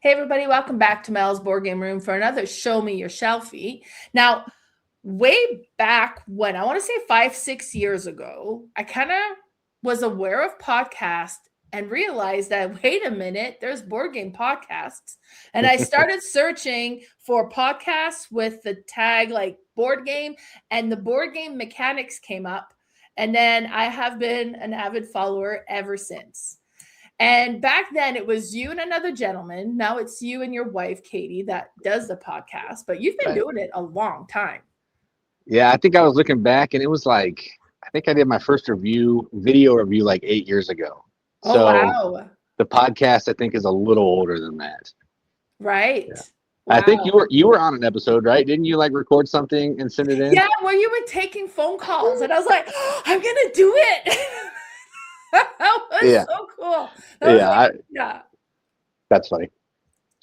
Hey everybody, welcome back to Mel's Board Game Room for another Show Me Your Shelfie. Now, way back when, I want to say 5-6 years ago, I kind of was aware of podcasts and realized that, wait a minute, there's board game podcasts. And I started searching for podcasts with the tag like board game, and the Boardgame Mechanics came up. And then I have been an avid follower ever since. And back then it was you and another gentleman. Now it's you and your wife, Katie, that does the podcast, but you've been Right. doing it a long time. Yeah, I think I was looking back and it was like, I think I did my first video review like 8 years ago. Oh, So wow. the podcast I think is a little older than that. Right. Yeah. I think Wow. you were on an episode, right? Didn't you like record something and send it in? Yeah, where you were taking phone calls, and I was like, oh, I'm going to do it. That was Yeah. so cool. That was Yeah, like, yeah, that's funny.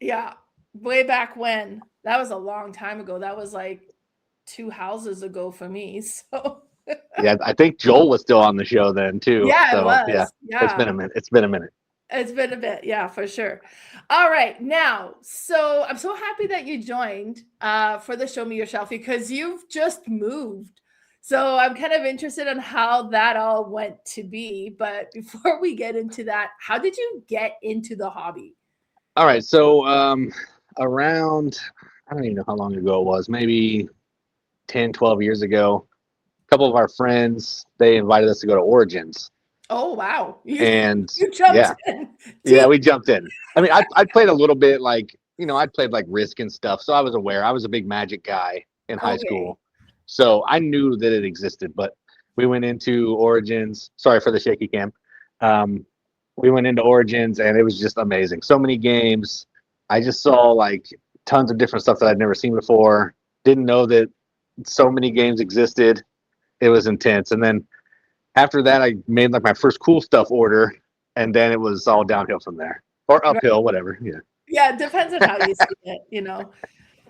yeah. Way back when. That was a long time ago. That was like 2 houses ago for me. So Yeah, I think Joel was still on the show then too. yeah, it So yeah, was. Yeah. It's been a minute. It's been a bit, yeah, for sure. All right, now, so I'm so happy that you joined for the Show Me Your Shelfie because you've just moved. So I'm kind of interested in how that all went to be. But before we get into that, how did you get into the hobby? All right, so around I don't even know how long ago it was, maybe 10, 12 years ago. A couple of our friends, they invited us to go to Origins. Oh wow, you And you jumped yeah, in. yeah, we jumped in. I mean, I played a little bit, like, I'd played like Risk and stuff, so I was aware. I was a big Magic guy in high Okay. school, so I knew that it existed. But we went into Origins. Sorry for the shaky cam. Um, we went into Origins, and it was just amazing. So many games. I just saw like tons of different stuff that I'd never seen before. Didn't know that so many games existed. It was intense, and then after that, I made like my first cool stuff order, and then it was all downhill from there, or Right. uphill, whatever. Yeah, Yeah, it depends on how you see it.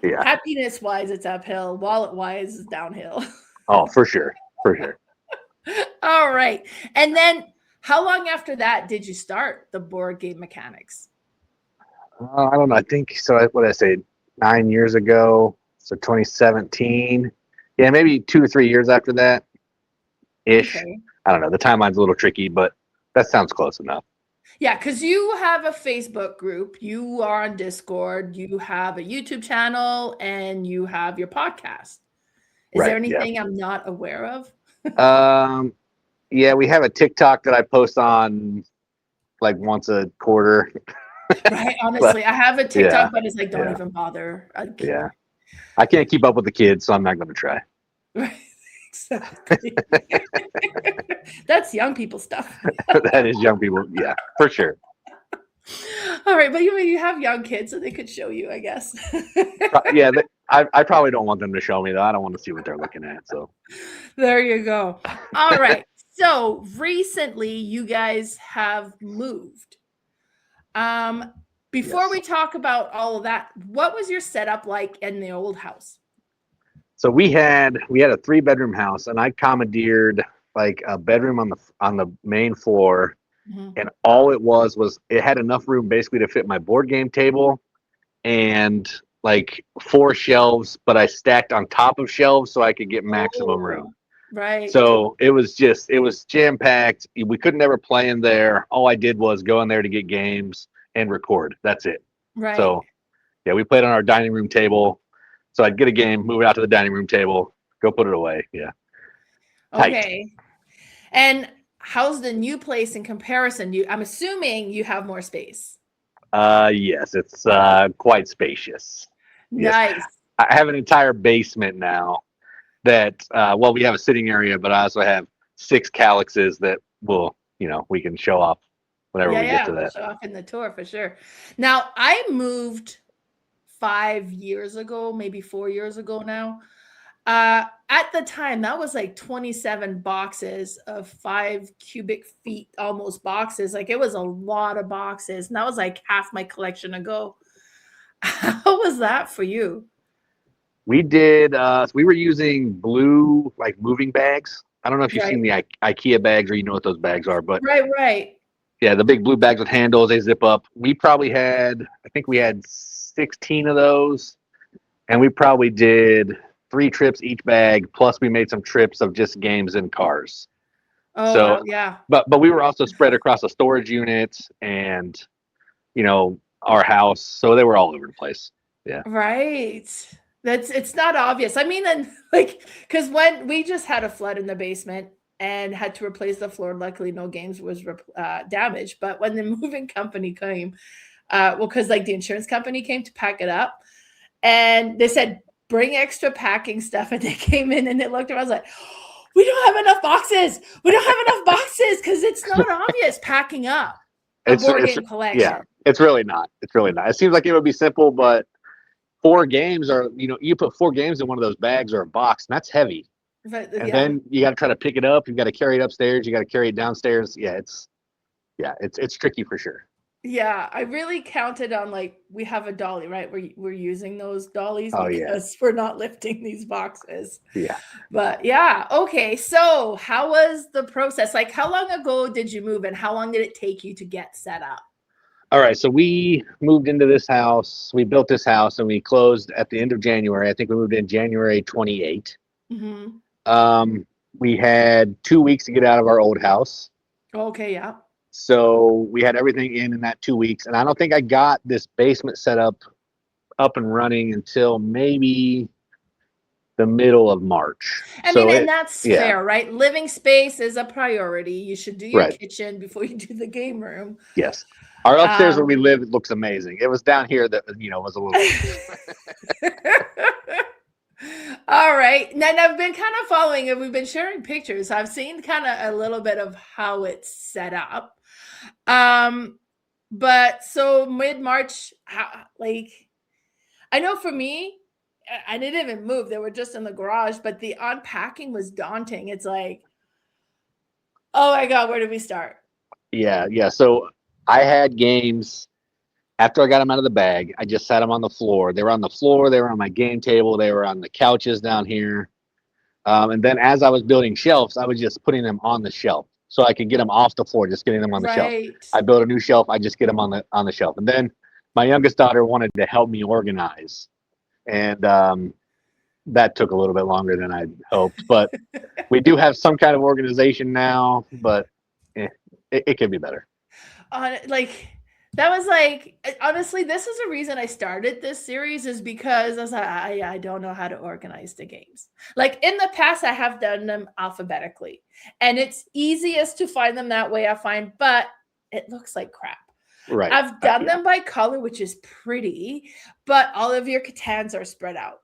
yeah. Happiness wise, it's uphill. Wallet wise, it's downhill. Oh, for sure, for sure. All right. And then how long after that did you start the board game mechanics? I don't know. I think so. What did I say? 9 years ago, so 2017. Yeah, maybe 2 or 3 years after that, ish. Okay. I don't know. The timeline's a little tricky, but that sounds close enough. Yeah, because you have a Facebook group, you are on Discord, you have a YouTube channel, and you have your podcast. Is there Right. Yeah. anything I'm not aware of? Um. Yeah, we have a TikTok that I post on like once a quarter. Right. But Honestly, I have a yeah, TikTok, but it's like, don't yeah, even bother. yeah. I can't keep up with the kids, so I'm not going to try. Right. Exactly. That's young people stuff. That is young people. Yeah, for sure. All right, but you have young kids, so they could show you, I guess. Yeah, I probably don't want them to show me though. I don't want to see what they're looking at. So There you go. All right. So recently you guys have moved. Um, before yes. we talk about all of that, what was your setup like in the old house? So we had a 3 bedroom house, and I commandeered like a bedroom on the main floor, Mhm. and all it was it had enough room basically to fit my board game table and like 4 shelves, but I stacked on top of shelves so I could get maximum room. Oh, right, So it was jam packed. We couldn't ever play in there. All I did was go in there to get games and record. That's it. right. So yeah, we played on our dining room table. So I'd get a game, move it out to the dining room table, go put it away. Yeah, tight. Okay. And how's the new place in comparison? I'm assuming you have more space. Yes, it's quite spacious. Yes, Nice. I have an entire basement now. That well, we have a sitting area, but I also have 6 calyxes that we can show off whenever Yeah, we get yeah, to we'll that. show off in the tour for sure. Now, I moved 5 years ago, maybe 4 years ago now. At the time, that was like 27 boxes of 5 cubic feet, almost boxes. Like it was a lot of boxes. And that was like half my collection ago. How was that for you? We did. We were using blue like moving bags. I don't know if you've Right, seen the IKEA bags or you know what those bags are, but right, right. Yeah, the big blue bags with handles, they zip up. We probably had, I think we had 16 of those, and we probably did 3 trips each bag. Plus, we made some trips of just games and cars. Oh So, wow, yeah. but we were also spread across a storage unit and our house, so they were all over the place. Yeah. Right. It's not obvious. I mean, and like, because when we just had a flood in the basement and had to replace the floor, luckily no games was damaged. But when the moving company came, well, because like the insurance company came to pack it up, and they said bring extra packing stuff, and they came in and they looked around, I was like, we don't have enough boxes. We don't have enough boxes because it's not obvious packing up a board game collection. Yeah, it's really not. It's really not. It seems like it would be simple, but 4 games are, you put 4 games in one of those bags or a box, and that's heavy. But, And then you got to try to pick it up. You got to carry it upstairs. You got to carry it downstairs. Yeah, it's tricky for sure. Yeah, I really counted on, like, we have a dolly, right? We're using those dollies because we're not lifting these boxes. Yeah. But yeah, okay. So how was the process? Like, how long ago did you move, and how long did it take you to get set up? All right, so we moved into this house. We built this house, and we closed at the end of January. I think we moved in January 28. Mm-hmm. We had 2 weeks to get out of our old house. Okay, yeah. So we had everything in that 2 weeks, and I don't think I got this basement set up and running until maybe the middle of March. I mean, and that's fair, right? Living space is a priority. You should do your kitchen before you do the game room. Yes. Our upstairs where we live, it looks amazing. It was down here that, was a little. All right. Now I've been kind of following it. We've been sharing pictures. I've seen kind of a little bit of how it's set up. But so mid-March, like, I know for me, I didn't even move. They were just in the garage, but the unpacking was daunting. It's like, oh my God, where do we start? Yeah. So I had games after I got them out of the bag. I just sat them on the floor. They were on the floor. They were on my game table. They were on the couches down here. And then as I was building shelves, I was just putting them on the shelf so I could get them off the floor, just getting them on the shelf. I built a new shelf. I just get them on the shelf. And then my youngest daughter wanted to help me organize. And that took a little bit longer than I'd hoped. But we do have some kind of organization now, but it could be better. That was like, honestly, this is a reason I started this series, is because I was like, I don't know how to organize the games. Like in the past, I have done them alphabetically, and it's easiest to find them that way, I find, but it looks like crap. Right. I've done them by color, which is pretty, but all of your Catans are spread out.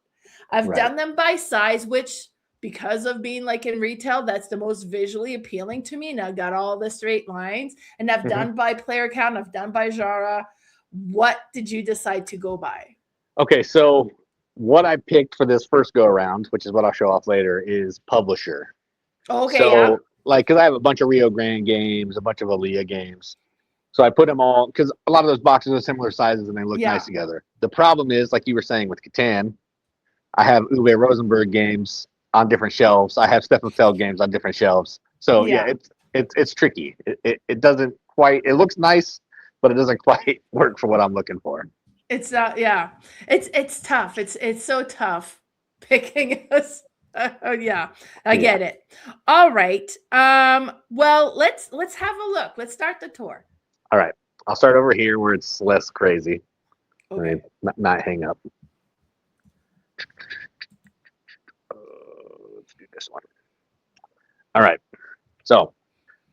I've done them by size, which, because of being like in retail, that's the most visually appealing to me. And I've got all the straight lines, and I've done by player count. I've done by genre. What did you decide to go by? Okay, so what I picked for this first go around, which is what I'll show off later, is publisher. Okay, so, because I have a bunch of Rio Grande games, a bunch of Aaliyah games. So I put them all, because a lot of those boxes are similar sizes and they look nice together. The problem is, like you were saying with Catan, I have Uwe Rosenberg games on different shelves. I have Stefan Feld games on different shelves. So it's tricky. It doesn't quite, it looks nice, but it doesn't quite work for what I'm looking for. It's not, it's tough. It's so tough picking us. I get it. All right. Well, let's have a look. Let's start the tour. All right. I'll start over here where it's less crazy. Okay. I mean, not hang up. Let's do this one. All right. So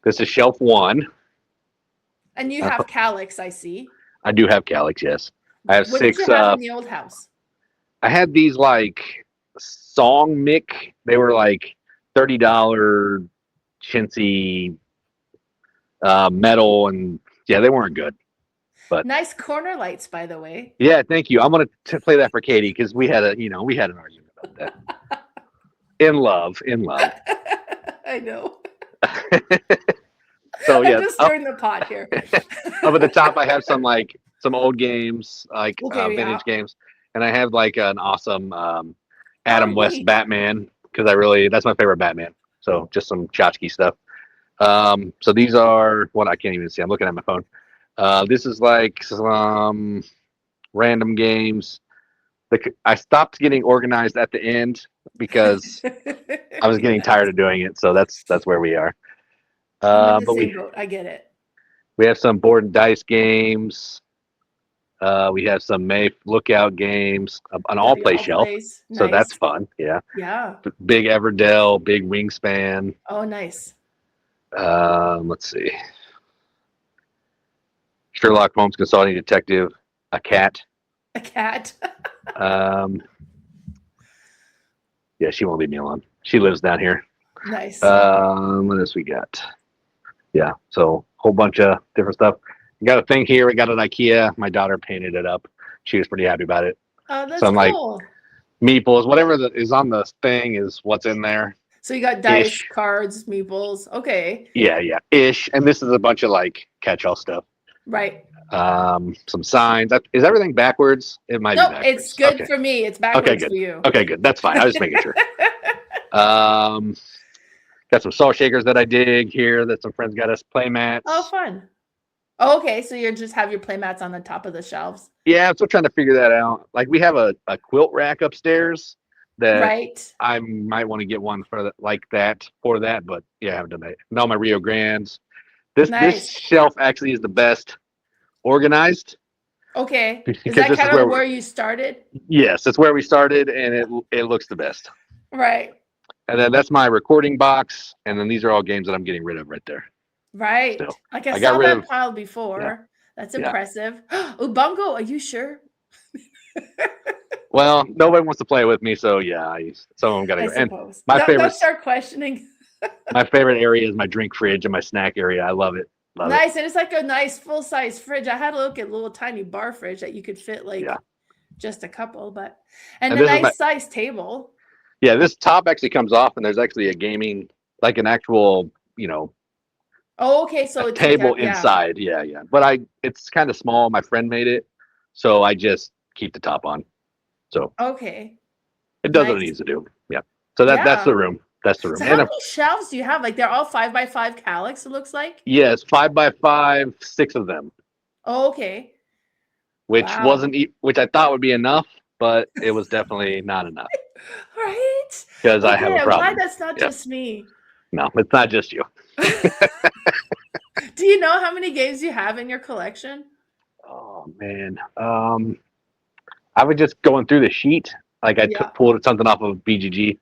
this is shelf 1. And you have Calyx, I see. I do have Calyx, yes. I have 6. What did you have in the old house? I had these like Song Mick. They were like $30 chintzy metal, and they weren't good. But nice corner lights, by the way. Yeah, thank you. I'm gonna play that for Katie because we had an argument about that. In love. I know. So I'm just stirring the pot here. Up at the top, I have some old games, vintage games, and I have like an awesome Adam West Batman, because that's my favorite Batman. So just some tchotchke stuff. So these are what I can't even see. I'm looking at my phone. This is like some random games. I stopped getting organized at the end because I was getting Yeah. tired of doing it. So that's where we are. I'm in the But same we boat. I get it. we have some board and dice games. We have some May Lookout games, an Yeah, all the play all shelf. plays. So that's Nice. fun. Yeah. Yeah. Big Everdell, big Wingspan. Oh, nice. Let's see. Sherlock Holmes Consulting Detective, a cat. A cat. Um, yeah, she won't leave me alone. She lives down here. Nice. What else we got? Yeah, so whole bunch of different stuff. We got a thing here. We got an IKEA. My daughter painted it up. She was pretty happy about it. Oh, So that's I'm like, cool. meeples, whatever is on the thing is what's in there. So you got dice, Ish. cards, meeples. Okay. Yeah, ish. And this is a bunch of like catch-all stuff. Right. Some signs. Is everything backwards? It might be Nope, it's backwards. good Okay. for me. It's Okay, backwards good. for you. Okay, good. That's fine. I was just making sure. Um, got some salt shakers that I dig here that some friends got us play mats. Oh, fun. Oh, okay, so you just have your play mats on the top of the shelves. Yeah, I'm still trying to figure that out. Like we have a quilt rack upstairs that Right. I might want to get one for like that for that, but yeah, I haven't done that. And all my Rio Grandes. This Nice. shelf actually is the best organized Okay. Is because that this is kind of where where you started? yes, it's where we started, and it looks the best. Right. And then that's my recording box, and then these are all games that I'm getting rid of right there. Right. Still, Like I I got saw rid that of pile before. yeah, That's yeah. impressive. Ubungo, are you sure? Well, nobody wants to play with me, so yeah, some of them got to I go. And suppose. my Don't favorite start questioning. my favorite area is my drink fridge and my snack area. I love it. Love it. Nice. And it's like a nice full size fridge. I had a look at a little tiny bar fridge that you could fit like Yeah. just a couple, but and And a this is my nice size table. yeah. This top actually comes off, and there's actually a gaming like an actual Oh, okay. So a it's like table a yeah. inside. Yeah. But it's kind of small. My friend made it, so I just keep the top on. So Okay. it does what it Nice. needs to do. Yeah. So that's Yeah. the room. That's the room. So how many shelves do you have? Like they're all 5x5 calyx, it looks like. yes, 5x5, 6 of them, Oh, okay. which Wow. which I thought would be enough, but it was definitely not enough Right? because I have Okay, a I'm glad problem. that's not Yeah. just me. No, it's not just you. Do you know how many games you have in your collection? Oh man, I was just going through the sheet. Like I Yeah. pulled something off of BGG.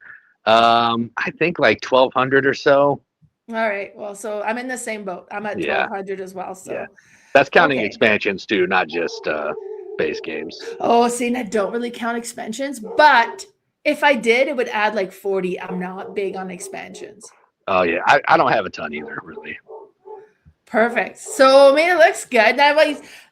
I think like 1,200 or so. All right. Well, so I'm in the same boat. I'm at Yeah. 1,200 as well. So Yeah. That's counting okay. expansions too, not just base games. Oh, see, and I don't really count expansions, but if I did, it would add like 40. I'm not big on expansions. Oh yeah, I don't have a ton either, really. Perfect. So I mean, it looks good. Now,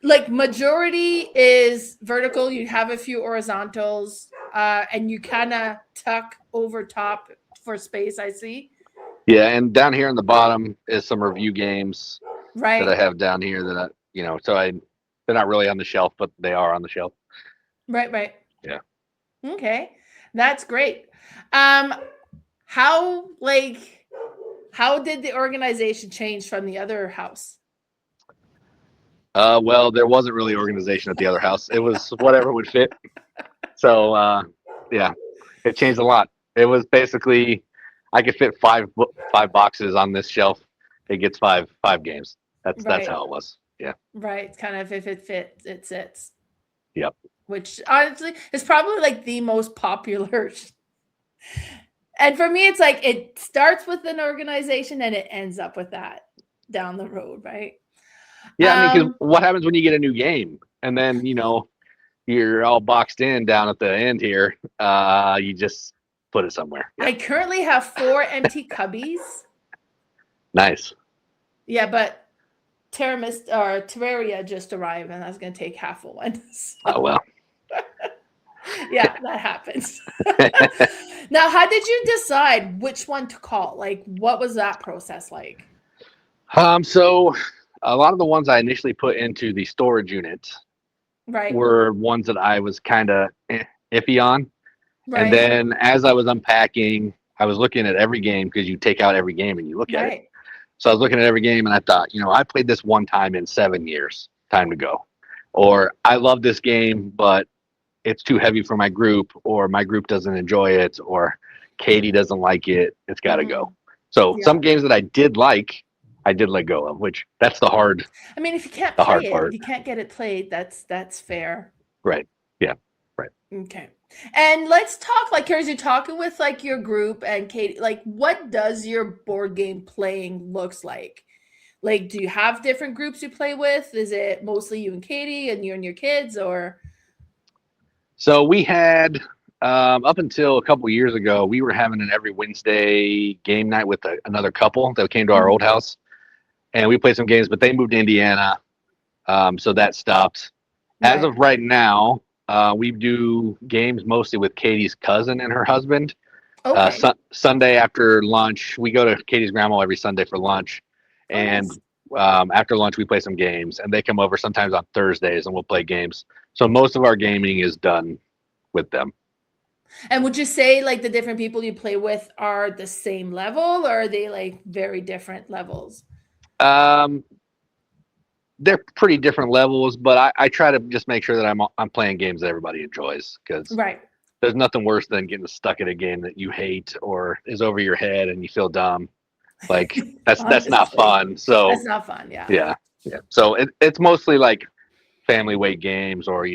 like majority is vertical. You have a few horizontals, and you kind of tuck over top for space. I see. Yeah, and down here on the bottom is some review games Right. that I have down here that they're not really on the shelf, but they are on the shelf. Right. Yeah. Okay, that's great. How did the organization change from the other house? Well, there wasn't really organization at the other house. It was whatever would fit. So yeah, it changed a lot. It was basically I could fit five boxes on this shelf. It gets five games. That's how it was. Yeah. Right. Kind of if it fits, it sits. Yep. Which honestly is probably like the most popular. And for me, it's like it starts with an organization and it ends up with that down the road, right? Yeah, I mean, because what happens when you get a new game and then you're all boxed in down at the end here? You just put it somewhere. Yeah. I currently have 4 empty cubbies. Nice. Yeah, but Terraria just arrived, and that's going to take half of one. So. Oh well. Yeah, that happens. Now, how did you decide which one to call? Like, what was that process like? So a lot of the ones I initially put into the storage unit were ones that I was kind of iffy on. Right. And then as I was unpacking, I was looking at every game because you take out every game and you look at it. So I was looking at every game and I thought, I played this one time in 7 years. Time to go. Or I love this game, but it's too heavy for my group, or my group doesn't enjoy it, or Katie doesn't like it. It's got to go. So Yeah. some games that I did like, I did let go of, which that's the hard I mean, if you can't the play hard it, part. if you can't get it played, that's fair. Right. Yeah. Right. Okay. And let's talk, like, here's you talking with like your group and Katie, like what does your board game playing looks like? Like, do you have different groups you play with? Is it mostly you and Katie and you and your kids, or? So we had up until a couple years ago, we were having an every Wednesday game night with another couple that came to our old house, and we played some games. But they moved to Indiana, so that stopped. As of right now, we do games mostly with Katie's cousin and her husband. Okay. Sunday after lunch, we go to Katie's grandma every Sunday for lunch, and after lunch we play some games. And they come over sometimes on Thursdays, and we'll play games. So most of our gaming is done with them. And would you say like the different people you play with are the same level, or are they like very different levels? They're pretty different levels, but I try to just make sure that I'm playing games that everybody enjoys, because there's nothing worse than getting stuck at a game that you hate or is over your head and you feel dumb. Like that's not fun. So that's not fun. Yeah. So it's mostly like family weight games, or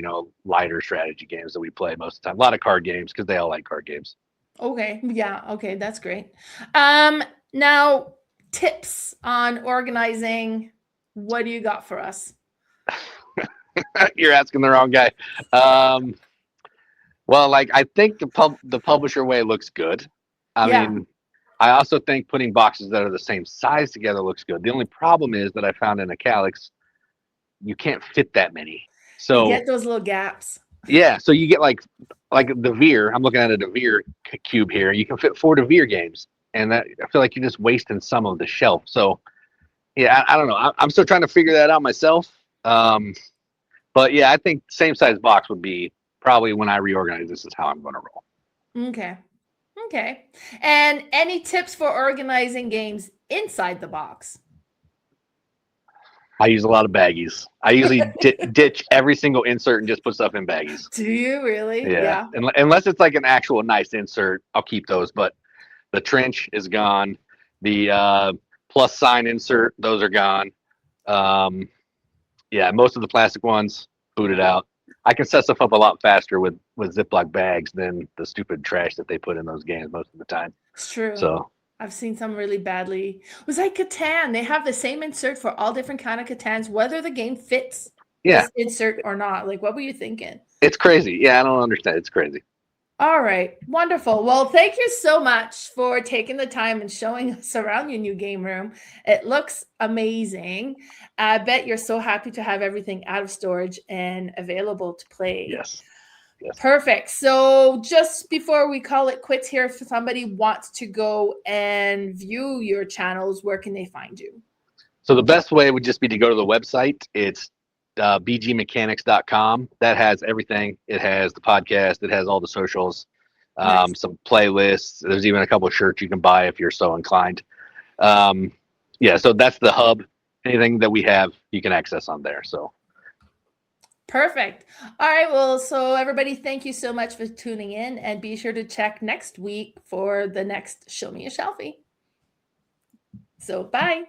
lighter strategy games that we play most of the time. A lot of card games, because they all like card games. Okay. Yeah. Okay. That's great. Now tips on organizing. What do you got for us? You're asking the wrong guy. Well, like, I think the publisher way looks good. I mean, I also think putting boxes that are the same size together looks good. The only problem is that I found in a Calyx, you can't fit that many. So you get those little gaps. Yeah, so you get like the Devere. I'm looking at a Devere cube here. You can fit 4 Devere games, and that, I feel like you're just wasting some of the shelf. So yeah, I don't know. I'm still trying to figure that out myself. But yeah, I think same size box would be probably, when I reorganize, this is how I'm going to roll. Okay. And any tips for organizing games inside the box? I use a lot of baggies. I usually ditch every single insert and just put stuff in baggies. Do you really? Yeah. Unless it's like an actual nice insert, I'll keep those. But the trench is gone. The plus sign insert, those are gone. Yeah, most of the plastic ones, booted out. I can set stuff up a lot faster with Ziploc bags than the stupid trash that they put in those games most of the time. It's true. So I've seen some really badly. It was like Catan. They have the same insert for all different kind of Catans, whether the game fits this insert or not. Like, what were you thinking? It's crazy. Yeah, I don't understand. It's crazy. All right. Wonderful. Well, thank you so much for taking the time and showing us around your new game room. It looks amazing. I bet you're so happy to have everything out of storage and available to play. Yes. Perfect. So just before we call it quits here, if somebody wants to go and view your channels, where can they find you? So the best way would just be to go to the website. It's bgmechanics.com. That has everything. It has the podcast. It has all the socials, some playlists. There's even a couple of shirts you can buy if you're so inclined. Yeah, so that's the hub. Anything that we have, you can access on there. So perfect. All right. Well, so everybody, thank you so much for tuning in, and be sure to check next week for the next Show Me a Shelfie. So bye.